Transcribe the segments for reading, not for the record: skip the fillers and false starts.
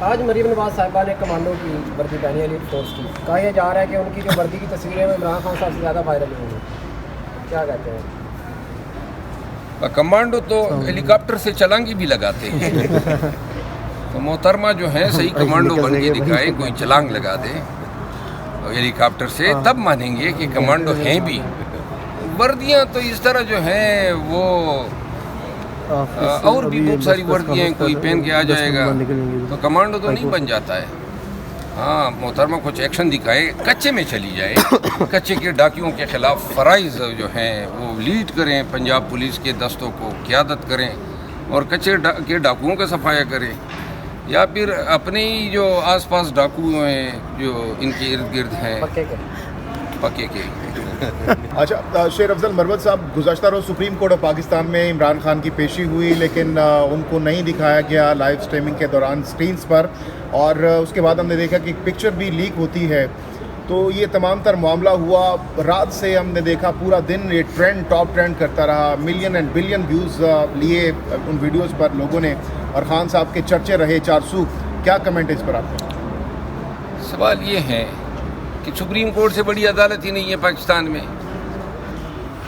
آج مریم نواز صاحبہ نے کمانڈو کی وردی پہنی ہے، ایلیٹ فورس کی. کہا یہ جا رہا ہے کہ ان کی جو وردی کی تصویریں ہیں عمران خان صاحب سے زیادہ وائرل ہوئی ہیں. کیا کہتے ہیں؟ کمانڈو تو ہیلی کاپٹر سے چلانگی بھی لگاتے ہیں. تو محترمہ جو ہیں صحیح کمانڈو بن کے دکھائیں، کوئی چلانگ لگا دیں ہیلی کاپٹر سے، تب مانیں گے کہ کمانڈو ہیں بھی. وردیاں تو اس طرح جو ہیں وہ اور بھی بہت ساری وردیاں کوئی پہن کے آ جائے گا تو کمانڈو تو نہیں بن جاتا ہے. ہاں محترمہ کچھ ایکشن دکھائے، کچے میں چلی جائے، کچے کے ڈاکیوں کے خلاف فرائض جو ہیں وہ لیڈ کریں، پنجاب پولیس کے دستوں کو قیادت کریں اور کچے کے ڈاکوؤں کا صفایا کریں، یا پھر اپنے ہی جو آس پاس ڈاکو ہیں جو ان کے ارد گرد ہیں پکے کے. اچھا شیر افضل مروت صاحب، گزشتہ روز سپریم کورٹ آف پاکستان میں عمران خان کی پیشی ہوئی، لیکن ان کو نہیں دکھایا گیا لائیو سٹریمنگ کے دوران سکرینز پر، اور اس کے بعد ہم نے دیکھا کہ ایک پکچر بھی لیک ہوتی ہے. تو یہ تمام تر معاملہ ہوا، رات سے ہم نے دیکھا پورا دن یہ ٹاپ ٹرینڈ کرتا رہا، ملین اینڈ بلین ویوز لیے ان ویڈیوز پر لوگوں نے، اور خان صاحب کے چرچے رہے چارسو. کیا کمنٹ ہے اس پر آپ کا؟ سوال یہ ہے کہ سپریم کورٹ سے بڑی عدالت ہی نہیں ہے پاکستان میں،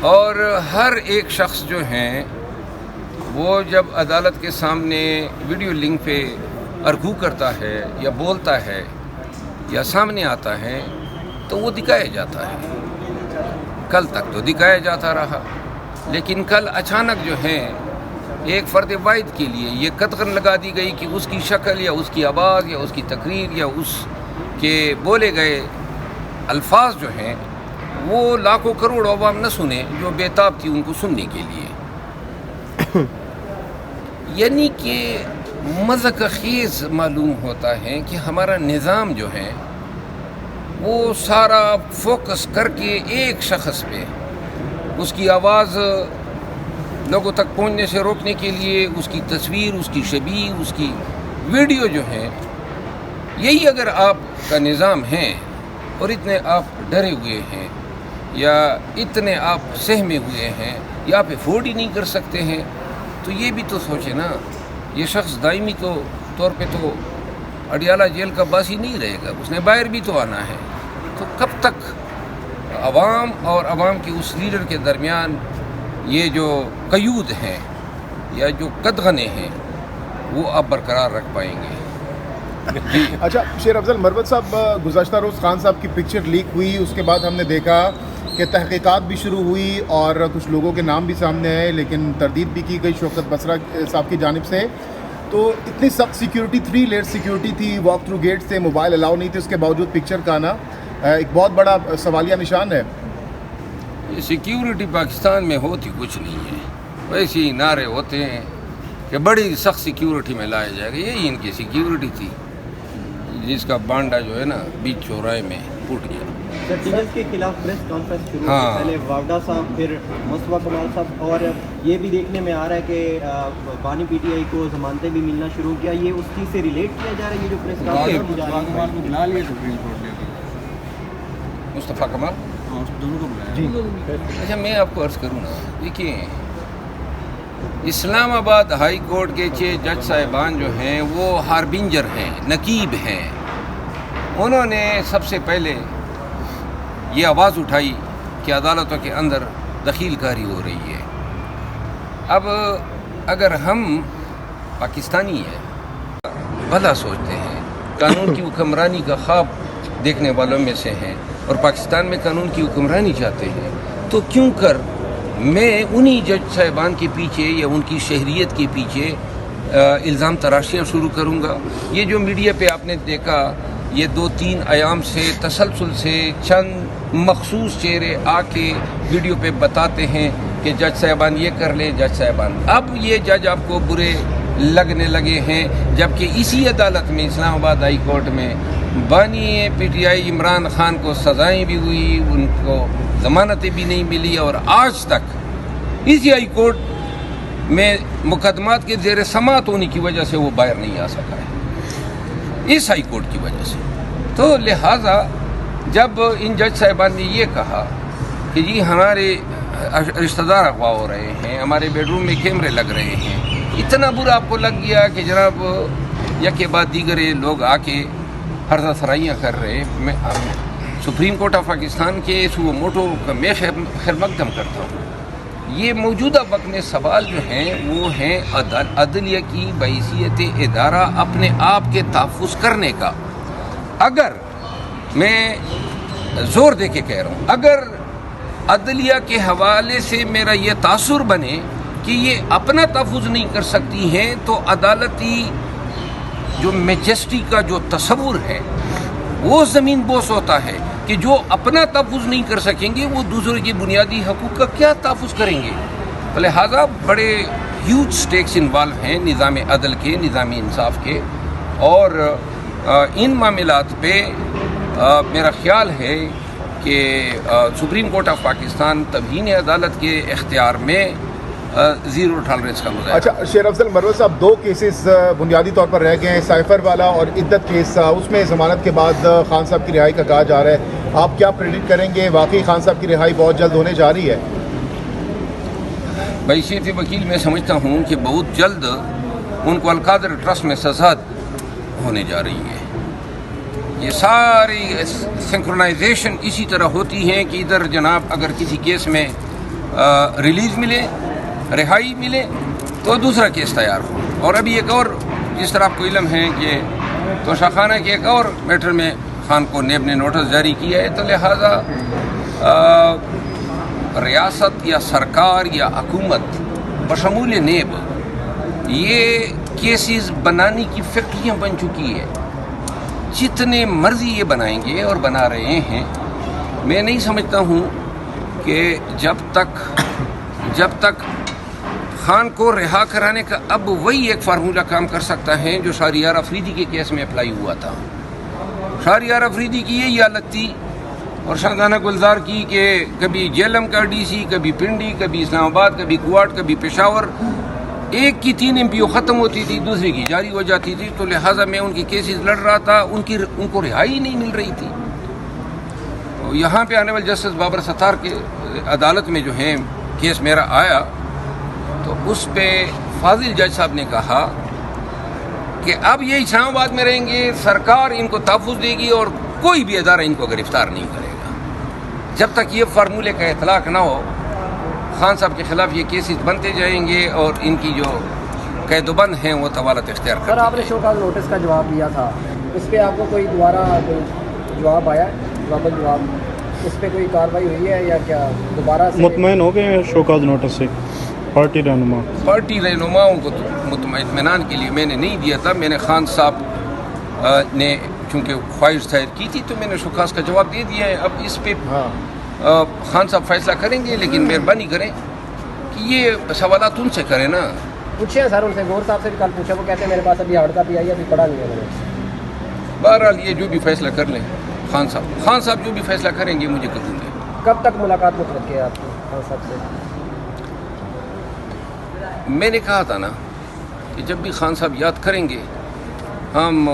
اور ہر ایک شخص جو ہیں وہ جب عدالت کے سامنے ویڈیو لنک پہ ارگو کرتا ہے یا بولتا ہے یا سامنے آتا ہے تو وہ دکھایا جاتا ہے. کل تک تو دکھایا جاتا رہا، لیکن کل اچانک جو ہے ایک فرد واحد کے لیے یہ قدغن لگا دی گئی کہ اس کی شکل یا اس کی آواز یا اس کی تقریر یا اس کے بولے گئے الفاظ جو ہیں وہ لاکھوں کروڑ عوام نہ سنیں جو بےتاب تھی ان کو سننے کے لیے. یعنی کہ مذاق خیز معلوم ہوتا ہے کہ ہمارا نظام جو ہے وہ سارا فوکس کر کے ایک شخص پہ اس کی آواز لوگوں تک پہنچنے سے روکنے کے لیے اس کی تصویر، اس کی شبیہ، اس کی ویڈیو جو ہے، یہی اگر آپ کا نظام ہے اور اتنے آپ ڈرے ہوئے ہیں یا اتنے آپ سہمے ہوئے ہیں یا آپ افورڈ ہی نہیں کر سکتے ہیں، تو یہ بھی تو سوچیں نا. یہ شخص دائمی طور پہ تو اڈیالہ جیل کا باسی نہیں رہے گا، اس نے باہر بھی تو آنا ہے. تو کب تک عوام اور عوام کے اس لیڈر کے درمیان یہ جو قیود ہیں یا جو قدغنے ہیں وہ آپ برقرار رکھ پائیں گے؟ اچھا شیر افضل مروت صاحب، گزشتہ روز خان صاحب کی پکچر لیک ہوئی، اس کے بعد ہم نے دیکھا کہ تحقیقات بھی شروع ہوئی اور کچھ لوگوں کے نام بھی سامنے آئے، لیکن تردید بھی کی گئی شوکت بصرہ صاحب کی جانب سے. تو اتنی سخت سیکیورٹی، 3 لیئر سیکیورٹی تھی، واک تھرو گیٹس تھے، موبائل الاؤ نہیں تھے، اس کے باوجود پکچر کا آنا ایک بہت بڑا سوالیہ نشان ہے. یہ سیکیورٹی پاکستان میں ہوتی کچھ نہیں ہے، ویسے ہی نعرے ہوتے ہیں کہ بڑی سخت سیکیورٹی میں لایا جائے گا. یہی ان کی سیکیورٹی تھی جس کا بانڈا جو ہے نا بیچ چوراہے میں ٹوٹ گیا. ٹیچرز کے خلاف پریس کانفرنس شروع ہوئی، پہلے واوڈا صاحب، پھر مصطفیٰ کمال صاحب، اور یہ بھی دیکھنے میں آ رہا ہے کہ بانی پی ٹی آئی کو ضمانتیں بھی ملنا شروع کیا. یہ اس چیز سے ریلیٹ کیا جا رہا ہے یہ جو پریس کانفرنس کی جا رہی ہے؟ مصطفیٰ کمال جی اچھا میں آپ کو عرض کروں نا، دیکھیے اسلام آباد ہائی کورٹ کے 6 جج صاحبان جو ہیں وہ ہاربنجر ہیں، نقیب ہیں. انہوں نے سب سے پہلے یہ آواز اٹھائی کہ عدالتوں کے اندر دخیل کاری ہو رہی ہے. اب اگر ہم پاکستانی ہیں، بھلا سوچتے ہیں، قانون کی حکمرانی کا خواب دیکھنے والوں میں سے ہیں اور پاکستان میں قانون کی حکمرانی چاہتے ہیں، تو کیوں کر میں انہی جج صاحبان کے پیچھے یا ان کی شہریت کے پیچھے الزام تراشیاں شروع کروں گا؟ یہ جو میڈیا پہ آپ نے دیکھا، یہ 2-3 ایام سے تسلسل سے چند مخصوص چہرے آ کے ویڈیو پہ بتاتے ہیں کہ جج صاحبان یہ کر لیں، جج صاحبان. اب یہ جج آپ کو برے لگنے لگے ہیں، جبکہ اسی عدالت میں اسلام آباد ہائی کورٹ میں بانی P T I Imran Khan کو سزائیں بھی ہوئی، ان کو ضمانتیں بھی نہیں ملی، اور آج تک اسی ہائی کورٹ میں مقدمات کے زیر سماعت ہونے کی وجہ سے وہ باہر نہیں آ سکا ہے، اس ہائی کورٹ کی وجہ سے. تو لہٰذا جب ان جج صاحبان نے یہ کہا کہ جی ہمارے رشتہ دار اغوا ہو رہے ہیں، ہمارے بیڈ روم میں کیمرے لگ رہے ہیں، اتنا برا آپ کو لگ گیا کہ جناب یکے بعد دیگر یہ لوگ آ کے فرض سرائیاں کر رہے. میں سپریم کورٹ آف پاکستان کے سو موٹو کا میں خیر مقدم کرتا ہوں. یہ موجودہ وقت میں سوال جو ہیں وہ ہیں عدلیہ کی بحیثیت ادارہ اپنے آپ کے تحفظ کرنے کا. اگر میں زور دے کے کہہ رہا ہوں, اگر عدلیہ کے حوالے سے میرا یہ تاثر بنے کہ یہ اپنا تحفظ نہیں کر سکتی ہیں, تو عدالتی جو میجسٹی کا جو تصور ہے وہ زمین بوس ہوتا ہے کہ جو اپنا تحفظ نہیں کر سکیں گے وہ دوسروں کے بنیادی حقوق کا کیا تحفظ کریں گے. لہٰذا بڑے ہیوج سٹیکس انوالو ہیں نظام عدل کے, نظام انصاف کے, اور ان معاملات پہ میرا خیال ہے کہ سپریم کورٹ آف پاکستان توہین عدالت کے اختیار میں زیرو ٹالرنس کا مظاہرہ. اچھا شیر افضل مروت صاحب, 2 کیسز بنیادی طور پر رہ گئے ہیں, سائفر والا اور عدت کیس. اس میں ضمانت کے بعد خان صاحب کی رہائی کا کہا جا رہا ہے. آپ کیا پریڈکٹ کریں گے, واقعی خان صاحب کی رہائی بہت جلد ہونے جا رہی ہے؟ بحیثیت وکیل میں سمجھتا ہوں کہ بہت جلد ان کو القادر ٹرسٹ میں سزا ہونے جا رہی ہے. یہ ساری سنکرونائزیشن اسی طرح ہوتی ہے کہ ادھر جناب اگر کسی کیس میں ریلیز ملے, رہائی ملے, تو دوسرا کیس تیار ہو. اور ابھی ایک اور, جس طرح آپ کو علم ہے کہ توشہ خانہ کے ایک اور میٹر میں خان کو نیب نے نوٹس جاری کیا ہے, تو لہٰذا ریاست یا سرکار یا حکومت بشمول نیب یہ کیسز بنانے کی فیکٹریاں بن چکی ہے. جتنے مرضی یہ بنائیں گے اور بنا رہے ہیں. میں نہیں سمجھتا ہوں کہ جب تک خان کو رہا کرانے کا اب وہی ایک فارمولہ کام کر سکتا ہے جو شہریار افریدی کے کیس میں اپلائی ہوا تھا. شہریار افریدی کی یہی حالت تھی, اور شاہدانہ گلزار کی, کہ کبھی جیلم کا ڈی سی, کبھی پنڈی, کبھی اسلام آباد, کبھی کوٹ, کبھی پشاور. ایک کی 3 MPO ختم ہوتی تھی, دوسری کی جاری ہو جاتی تھی. تو لہٰذا میں ان کی کیسز لڑ رہا تھا, ان کو رہائی نہیں مل رہی تھی. یہاں پہ آنے والے جسٹس بابر ستار کے عدالت میں جو ہے کیس میرا آیا, تو اس پہ فاضل جج صاحب نے کہا کہ اب یہ اسلام آباد میں رہیں گے, سرکار ان کو تحفظ دے گی اور کوئی بھی ادارہ ان کو گرفتار نہیں کرے گا. جب تک یہ فارمولے کا اطلاق نہ ہو, خان صاحب کے خلاف یہ کیسز بنتے جائیں گے اور ان کی جو قید و بند ہیں وہ طوالت اختیار کرتے. سر, آپ نے شو کاز نوٹس کا جواب دیا تھا, اس پہ آپ کو کوئی دوبارہ جواب آیا, جواب اس پہ کوئی کارروائی ہوئی ہے یا کیا دوبارہ سے مطمئن ہو گئے ہیں شو کاز نوٹس سے؟ پارٹی رہنماؤں کو اطمینان کے لیے میں نے نہیں دیا تھا. میں نے خان صاحب نے چونکہ خواہش ظاہر کی تھی تو میں نے شوکاز کا جواب دے دیا ہے. اب اس پہ خان صاحب فیصلہ کریں گے, لیکن مہربانی کریں کہ یہ سوالات ان سے کریں نا. پوچھیں سر ان سے, غور صاحب سے بھی کل پوچھا, وہ کہتے ہیں میرے پاس ابھی ہارڈ کاپی آئی ہے, ابھی پڑھا نہیں ہے میں نے. بہرحال یہ جو بھی فیصلہ کر لیں خان صاحب جو بھی فیصلہ کریں گے مجھے قبول ہے. کب تک ملاقات مترقی ہے آپ کی خان صاحب سے؟ میں نے کہا تھا نا کہ جب بھی خان صاحب یاد کریں گے ہم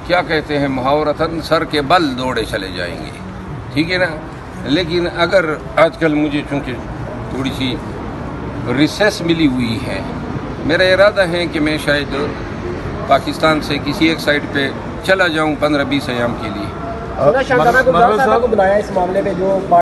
کیا کہتے ہیں محاورتاً سر کے بل دوڑے چلے جائیں گے, ٹھیک ہے نا. لیکن اگر آج کل مجھے چونکہ تھوڑی سی ریسیس ملی ہوئی ہے, میرا ارادہ ہے کہ میں شاید پاکستان سے کسی ایک سائڈ پہ چلا جاؤں 15-20 ایام کے لیے. شاہدانہ گلزار صاحب کو بلایا اس معاملے پہ جو